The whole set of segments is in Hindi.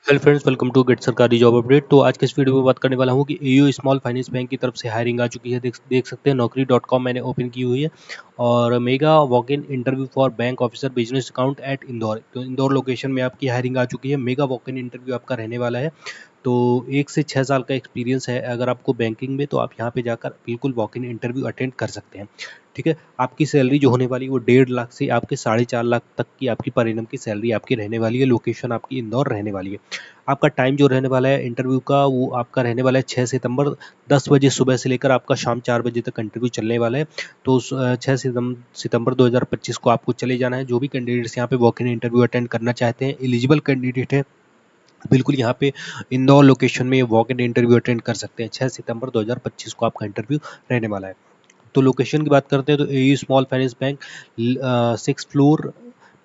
Hello friends, welcome to get Sarkari job update. तो आज के इस वीडियो में बात करने वाला हूँ कि एयू स्मॉल फाइनेंस बैंक की तरफ से हायरिंग आ चुकी है। देख सकते हैं naukri.com मैंने ओपन की हुई है और mega walk in interview for bank officer business account at Indore. तो इंदौर लोकेशन में आपकी हायरिंग आ चुकी है। मेगा वॉक इन इंटरव्यू आपका रहने वाला है। तो 1 से 6 साल का एक्सपीरियंस है अगर आपको बैंकिंग में, तो आप यहाँ पे जाकर बिल्कुल वॉक इन इंटरव्यू अटेंड कर सकते हैं। ठीक है, आपकी सैलरी जो होने वाली है वो 1.5 लाख से आपके 4.5 लाख तक की आपकी पर एनम की सैलरी आपकी रहने वाली है। लोकेशन आपकी इंदौर रहने वाली है। आपका टाइम जो रहने वाला है इंटरव्यू का, वो आपका रहने वाला है 6 सितंबर 10 बजे सुबह से लेकर आपका शाम 4 बजे तक इंटरव्यू चलने वाला है। तो 6 सितंबर 2025 को आपको चले जाना है। जो भी कैंडिडेट्स यहाँ पे वॉक इन इंटरव्यू अटेंड करना चाहते हैं, एलिजिबल कैंडिडेट है, बिल्कुल यहाँ पे इंदौर लोकेशन में वॉक इन इंटरव्यू अटेंड कर सकते हैं। 6 सितंबर 2025 को आपका इंटरव्यू रहने वाला है। तो लोकेशन की बात करते हैं तो AU small finance bank 6 floor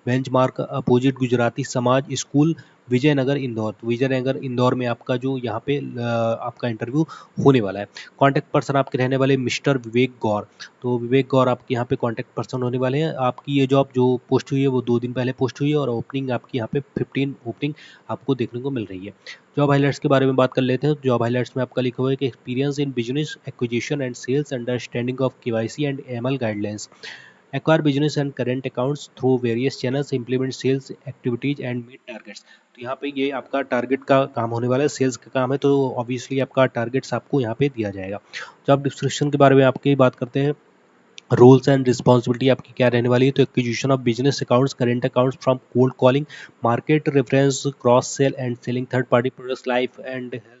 benchmark opposite Gujarati समाज स्कूल, विजयनगर इंदौर। तो विजयनगर इंदौर में आपका जो यहाँ पे आपका इंटरव्यू होने वाला है। कॉन्टैक्ट पर्सन आपके रहने वाले मिस्टर विवेक गौर। तो विवेक गौर आपके यहाँ पे कॉन्टैक्ट पर्सन होने वाले हैं। आपकी ये जॉब जो पोस्ट हुई है वो 2 दिन पहले पोस्ट हुई है और ओपनिंग आपकी यहाँ पे 15 ओपनिंग आपको देखने को मिल रही है। जॉब हाइलाइट्स के बारे में बात कर लेते हैं। तो जॉब हाइलाइट्स में आपका लिखा हुआ है कि experience in business acquisition and sales, understanding of KYC and AML guidelines, acquire business and current accounts through various channels, implement sales activities and meet targets। तो यहाँ पे ये आपका टारगेट का काम होने वाला है, सेल्स का काम है, तो ऑब्वियसली आपका टारगेट्स आपको यहाँ पे दिया जाएगा। जॉब डिस्क्रिप्शन के बारे में आपकी बात करते हैं। रोल्स एंड रिस्पॉन्सिबिलिटी आपकी क्या रहने वाली है, तो acquisition of business accounts, current accounts from cold calling, market reference, cross sell and selling third party products, life and health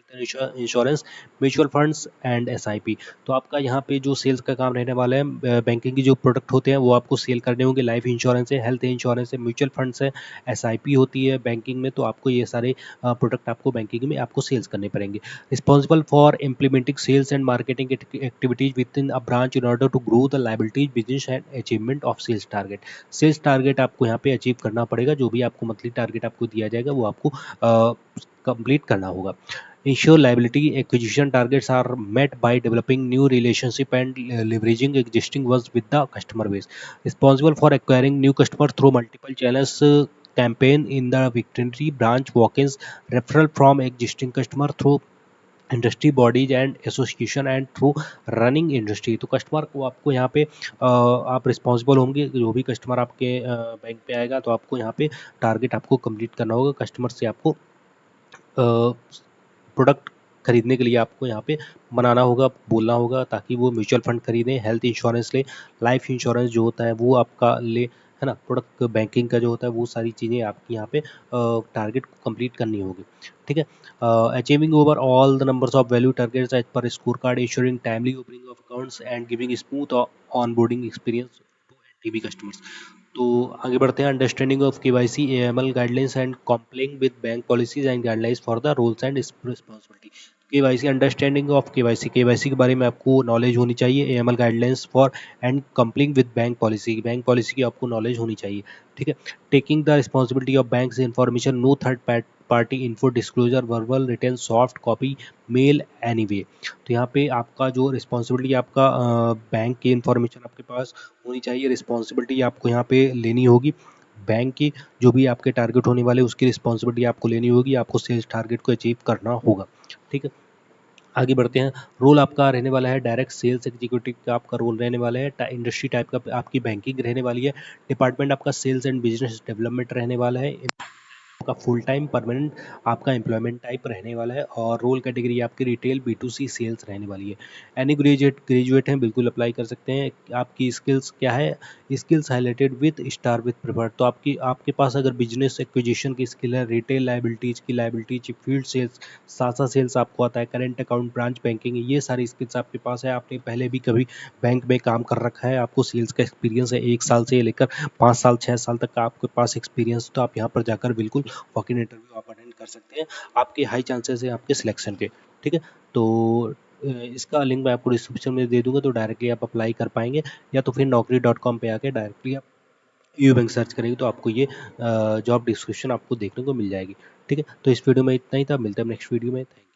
insurance, mutual funds and SIP. तो आपका यहाँ पे जो सेल्स का काम रहने वाला है, बैंकिंग की जो प्रोडक्ट होते हैं वो आपको सेल करने होंगे। लाइफ इंश्योरेंस है, हेल्थ इंश्योरेंस है, म्यूचुअल फंड्स है, एसआईपी होती है बैंकिंग में। तो आपको ये सारे प्रोडक्ट आपको बैंकिंग में आपको सेल्स करने पड़ेंगे। Responsible for implementing sales and marketing activities within a branch in order to grow the liabilities business and achievement of sales target। Sales target आपको यहाँ पे अचीव करना पड़ेगा। जो भी आपको मंथली टारगेट आपको दिया जाएगा वो आपको कंप्लीट करना होगा। Ensure liability acquisition targets are met by developing new relationship and leveraging existing ones with the customer base। Responsible for acquiring new customers through multiple channels, campaign in the victory branch, walk-ins, referral from existing customer through industry bodies and association and through running industry. तो कस्टमर को आपको यहाँ पे आप रिस्पॉन्सिबल होंगे। जो भी कस्टमर आपके बैंक पे आएगा तो आपको यहाँ पे टारगेट आपको कंप्लीट करना होगा। कस्टमर से आपको प्रोडक्ट खरीदने के लिए आपको यहाँ पे मनाना होगा, बोलना होगा, ताकि वो म्यूचुअल फंड खरीदें, हेल्थ इंश्योरेंस ले, लाइफ इंश्योरेंस जो होता है वो आपका ले, है ना। प्रोडक्ट बैंकिंग का जो होता है वो सारी चीज़ें आपकी यहाँ पे टारगेट को कंप्लीट करनी होगी। ठीक है, achieving overall the numbers of value targets as per scorecard, ensuring timely opening of accounts and giving smooth onboarding experience to NTB customers. तो आगे बढ़ते हैं। Understanding of KYC AML guidelines and complying with bank policies and guidelines for the roles and responsibility. KYC, understanding of KYC के बारे में आपको नॉलेज होनी चाहिए। AML guidelines for and complying with bank policy की आपको नॉलेज होनी चाहिए। ठीक है, taking the responsibility of bank information, no third party info disclosure, verbal return soft copy mail anyway. तो यहाँ पे आपका जो रिस्पॉन्सिबिलिटी आपका बैंक की इन्फॉर्मेशन आपके पास होनी चाहिए। रिस्पॉन्सिबिलिटी आपको यहाँ पे लेनी होगी बैंक की। जो भी आपके टारगेट होने वाले उसकी रिस्पॉन्सिबिलिटी आपको लेनी होगी। आपको सेल्स टारगेट को अचीव करना होगा। ठीक है, आगे बढ़ते हैं। रोल आपका रहने वाला है डायरेक्ट सेल्स एग्जीक्यूटिव का आपका रोल रहने वाला है। इंडस्ट्री टाइप का आपकी बैंकिंग रहने वाली है। डिपार्टमेंट आपका सेल्स एंड बिजनेस डेवलपमेंट रहने वाला है। आपका फुल टाइम परमानेंट आपका एम्प्लॉयमेंट टाइप रहने वाला है और रोल कैटेगरी आपकी रिटेल B2C सेल्स रहने वाली है। एनी ग्रेजुएट हैं बिल्कुल अप्लाई कर सकते हैं। आपकी स्किल्स क्या है, skills highlighted with star with preferred. तो आपके पास अगर बिजनेस एक्विजिशन की स्किल है, retail liabilities, field sales, CASA sales आपको आता है, करेंट अकाउंट, ब्रांच बैंकिंग, ये सारी स्किल्स आपके पास है, आपने पहले भी कभी बैंक में काम कर रखा है, आपको सेल्स का एक्सपीरियंस है 1 साल से लेकर 5 साल 6 साल तक का आपके पास एक्सपीरियंस, तो आप यहाँ पर जाकर बिल्कुल वॉक इन इंटरव्यू आप अटेंड कर सकते हैं। आपके हाई चांसेस है आपके सिलेक्शन के। ठीक है, तो इसका लिंक मैं आपको डिस्क्रिप्शन में दे दूंगा, तो डायरेक्टली आप अप्लाई कर पाएंगे, या तो फिर naukri.com पे आके डायरेक्टली आप यू बैंक सर्च करेंगे तो आपको ये जॉब डिस्क्रिप्शन आपको देखने को मिल जाएगी। ठीक है, तो इस वीडियो में इतना ही था। मिलते हैं नेक्स्ट वीडियो में। Thank you.